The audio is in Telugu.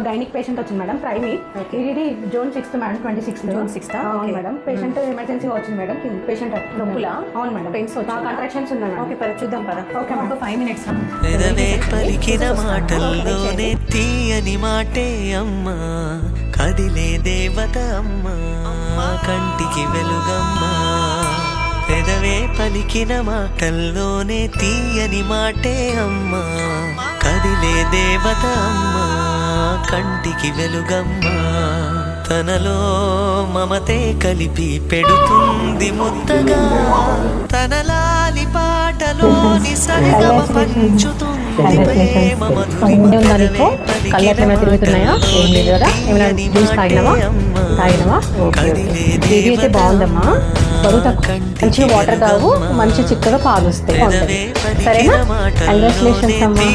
గైనిక్ పేషెంట్ వచ్చింది మేడం, ప్రైమీ. ఇది June 6th madam, 26th. June 6th. అవును మేడం. పేషెంట్ ఎమర్జెన్సీగా వచ్చింది మేడం. పేషెంట్ నొప్పులా? అవును మేడం. పెయిన్స్ కాంట్రాక్షన్స్ ఉన్నాయి మేడం. ఓకే, పద చూద్దాం పద. Okay madam. ఒక 5 minutes. పెదవే పలికిన మాటల్లోనే తీయని మాటే అమ్మా, కదిలే దేవత అమ్మా, కంటికి వెలుగమ్మా. పెదవే పలికిన మాటల్లోనే తీయని మాటే అమ్మా, కదిలే దేవత అమ్మా, కంటికి వెలుగమ్మా. తనలో మమతే కలిపి పెడుతుంది ముద్దగా, తనలాలి పాటలోని సరిగమ పంచుతుంది ప్రేమ మధురి. ఏమైనా తిరుగుతున్నాయా? ఏం లేదు కదా. ఏమైనా జ్యూస్ తాగినవా? బేబీ అయితే బాగుందమ్మా, బరువు తక్కువ, మంచిగా వాటర్ తాగు, మంచి చిక్కగా పాలు వస్తాయి. సరేనా? కంగ్రాచులేషన్స్ అమ్మా.